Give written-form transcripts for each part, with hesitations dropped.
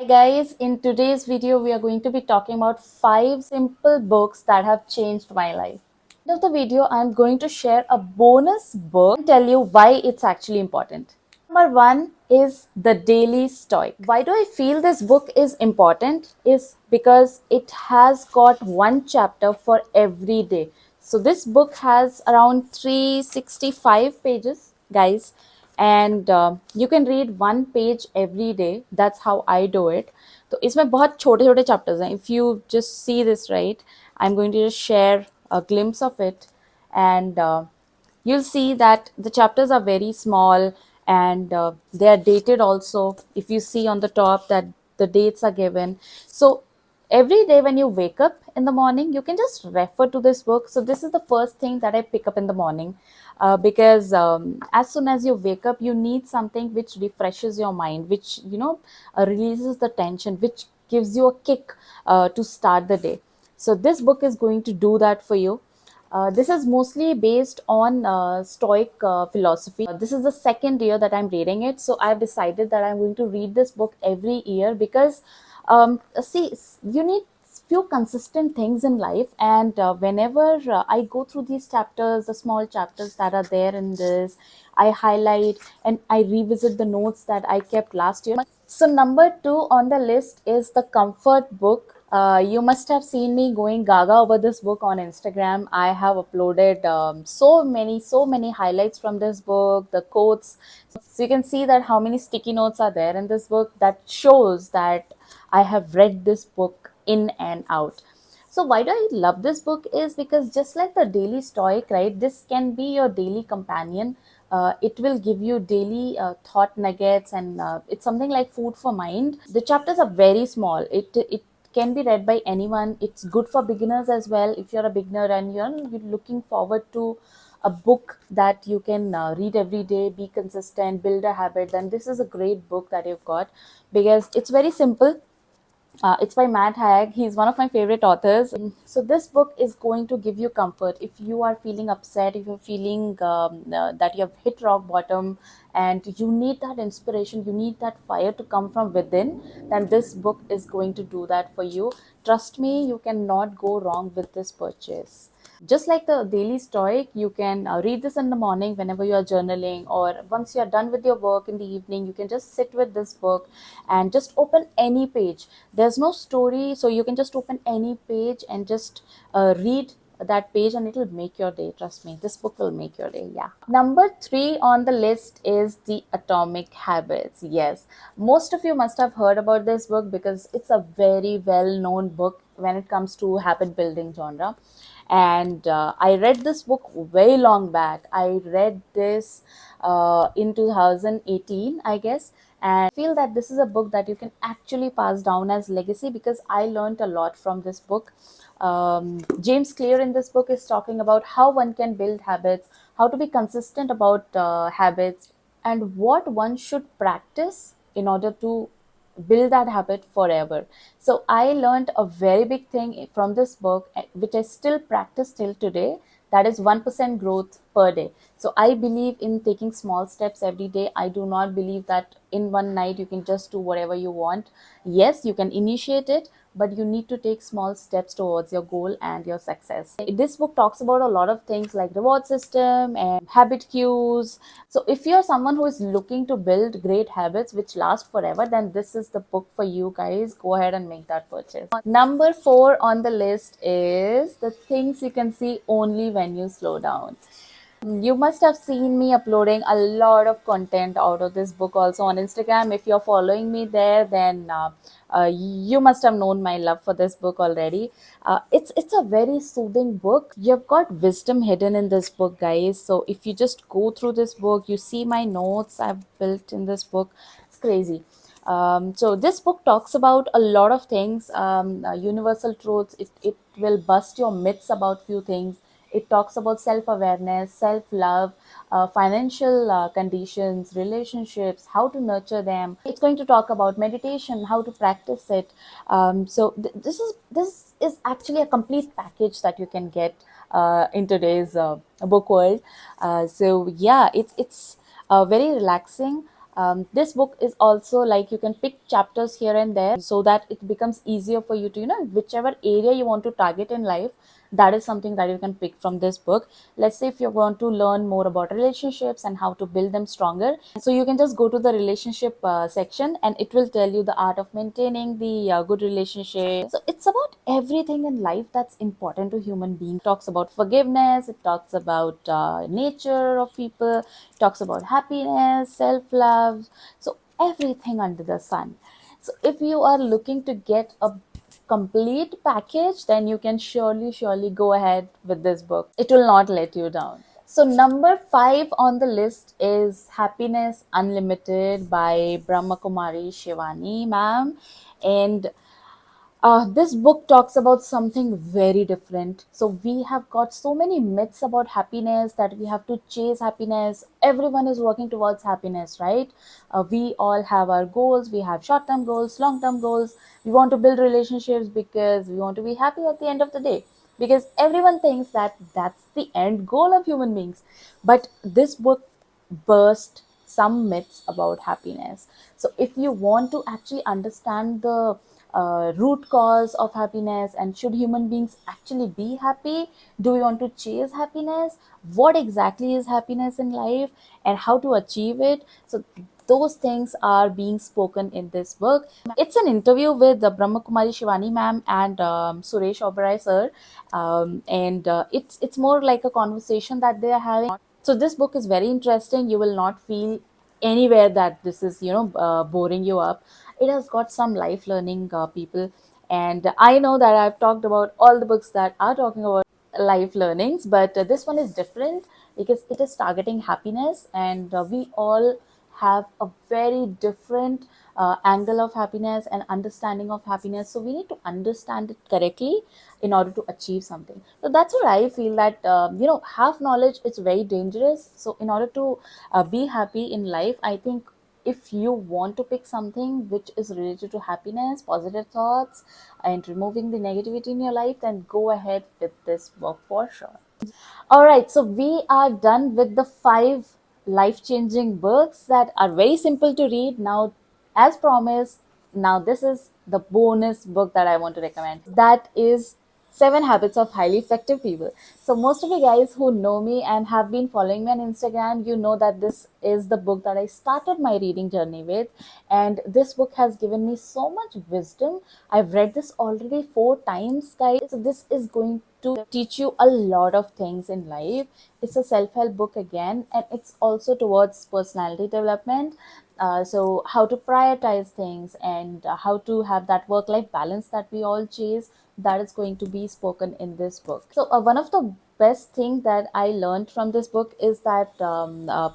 Hi guys, in today's video we are going to be talking about 5 simple books that have changed my life. In the video I'm going to share a bonus book and tell you why it's actually important. Number 1 is The Daily Stoic. Why do I feel this book is important is because it has got one chapter for every day. So this book has around 365 pages, guys, and you can read one page every day. That's how I do it. तो इसमें बहुत छोटे छोटे chapters हैं. If you just see this, right, I'm going to just share a glimpse of it, and you'll see that the chapters are very small, and they are dated also. If you see on the top that the dates are given, so every day when you wake up in the morning you can just refer to this book. So this is the first thing that I pick up in the morning, because as soon as you wake up you need something which refreshes your mind, which releases the tension, which gives you a kick to start the day. So this book is going to do that for you. This is mostly based on Stoic philosophy. This is the second year that I'm reading it, so I've decided that I'm going to read this book every year because, see, you need few consistent things in life, and whenever I go through these chapters, the small chapters that are there in this, I highlight and I revisit the notes that I kept last year. So number 2 on the list is The Comfort Book. You must have seen me going gaga over this book on Instagram. I have uploaded so many highlights from this book, the quotes. So you can see that how many sticky notes are there in this book. That shows that I have read this book in and out. So why do I love this book is because, just like the Daily Stoic, right, this can be your daily companion. It will give you daily thought nuggets, and it's something like food for mind. The chapters are very small. It can be read by anyone. It's good for beginners as well. If you're a beginner and you're looking forward to a book that you can read every day, be consistent, build a habit, then this is a great book that you've got, because it's very simple. It's by Matt Haig. He's one of my favorite authors. So this book is going to give you comfort if you are feeling upset, if you're feeling that you have hit rock bottom, and you need that inspiration, you need that fire to come from within. Then this book is going to do that for you. Trust me, you cannot go wrong with this purchase. Just like the Daily Stoic, you can read this in the morning whenever you are journaling, or once you are done with your work in the evening, you can just sit with this book and just open any page. There's no story, so you can just open any page and just read that page, and it'll make your day. Trust me, this book will make your day. Yeah. Number 3 on the list is The Atomic Habits. Yes, most of you must have heard about this book because it's a very well known book when it comes to habit building genre. And I read this book way long back. I read this in 2018, I guess. And I feel that this is a book that you can actually pass down as legacy, because I learned a lot from this book. James Clear in this book is talking about how one can build habits, how to be consistent about habits, and what one should practice in order to build that habit forever. So I learned a very big thing from this book, which I still practice till today. That is 1% growth per day. So I believe in taking small steps every day. I do not believe that in one night you can just do whatever you want. Yes, you can initiate it, but you need to take small steps towards your goal and your success. This book talks about a lot of things like reward system and habit cues. So if you're someone who is looking to build great habits which last forever, then this is the book for you guys. Go ahead and make that purchase. Number 4 on the list is The Things You Can See Only When You Slow Down. You must have seen me uploading a lot of content out of this book also on Instagram. If you're following me there, then you must have known my love for this book already. It's a very soothing book. You've got wisdom hidden in this book, guys. So if you just go through this book, you see my notes I've built in this book. It's crazy. So this book talks about a lot of things, universal truths. It will bust your myths about few things. It talks about self awareness, self love, financial conditions, relationships, how to nurture them. It's going to talk about meditation, how to practice it. This is actually a complete package that you can get in today's book world. So yeah, it's very relaxing. This book is also like you can pick chapters here and there so that it becomes easier for you to, whichever area you want to target in life, that is something that you can pick from this book. Let's say if you want to learn more about relationships and how to build them stronger, so you can just go to the relationship section, and it will tell you the art of maintaining the good relationship. So it's about everything in life that's important to human beings. It talks about forgiveness, it talks about nature of people, it talks about happiness, self love, so everything under the sun. So if you are looking to get a complete package, then you can surely go ahead with this book. It will not let you down. So number 5 on the list is Happiness Unlimited by Brahma Kumari Shivani ma'am. And this book talks about something very different. So we have got so many myths about happiness, that we have to chase happiness. Everyone is working towards happiness, right? We all have our goals. We have short-term goals, long-term goals. We want to build relationships because we want to be happy at the end of the day. Because everyone thinks that that's the end goal of human beings. But this book burst some myths about happiness. So if you want to actually understand the root cause of happiness, and should human beings actually be happy, do we want to chase happiness, what exactly is happiness in life, and how to achieve it, so those things are being spoken in this book. It's an interview with the Brahma Kumari Shivani ma'am and Suresh Oberoi sir, and it's more like a conversation that they are having. So this book is very interesting. You will not feel anywhere that this is boring you up. It has got some life learning people, and I know that I've talked about all the books that are talking about life learnings, but this one is different because it is targeting happiness, and we all have a very different angle of happiness and understanding of happiness, so we need to understand it correctly in order to achieve something. So that's what I feel, that half knowledge is very dangerous. So in order to be happy in life, I think if you want to pick something which is related to happiness, positive thoughts, and removing the negativity in your life, then go ahead with this book for sure. All right, so we are done with the 5 life changing books that are very simple to read. Now, as promised, now this is the bonus book that I want to recommend. That is 7 Habits of Highly Effective People. So, most of you guys who know me and have been following me on Instagram, you know that this is the book that I started my reading journey with. And this book has given me so much wisdom. I've read this already 4 times, guys. So, this is going to teach you a lot of things in life. It's a self-help book again, and it's also towards personality development. So how to prioritize things, and how to have that work-life balance that we all chase, that is going to be spoken in this book. So one of the best thing that I learned from this book is that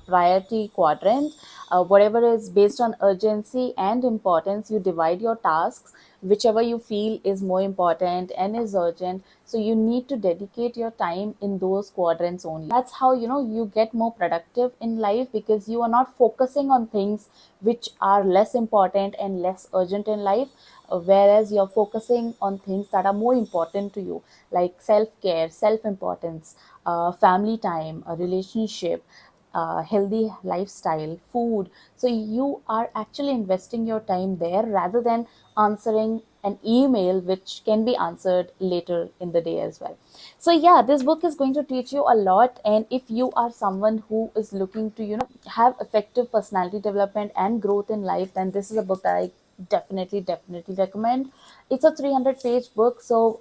priority quadrant. Whatever is based on urgency and importance, you divide your tasks whichever you feel is more important and is urgent, so you need to dedicate your time in those quadrants only. That's how you get more productive in life, because you are not focusing on things which are less important and less urgent in life, whereas you're focusing on things that are more important to you, like self-care, self-importance, family time, a relationship, healthy lifestyle, food. So you are actually investing your time there rather than answering an email which can be answered later in the day as well. So yeah, this book is going to teach you a lot, and if you are someone who is looking to have effective personality development and growth in life, then this is a book that I definitely recommend. It's a 300-page book, so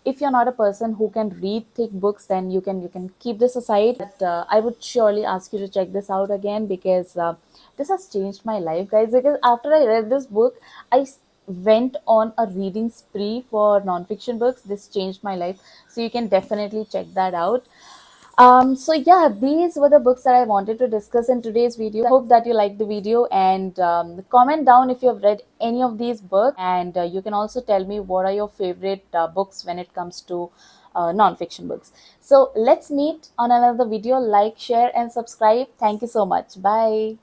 if you're not a person who can read thick books, then you can keep this aside. But I would surely ask you to check this out again, because this has changed my life, guys. Because after I read this book, went on a reading spree for non-fiction books. This changed my life, so you can definitely check that out. So yeah, these were the books that I wanted to discuss in today's video. I hope that you liked the video, and comment down if you have read any of these books, and you can also tell me what are your favorite books when it comes to non-fiction books. So let's meet on another video. Like, share, and subscribe. Thank you so much. Bye.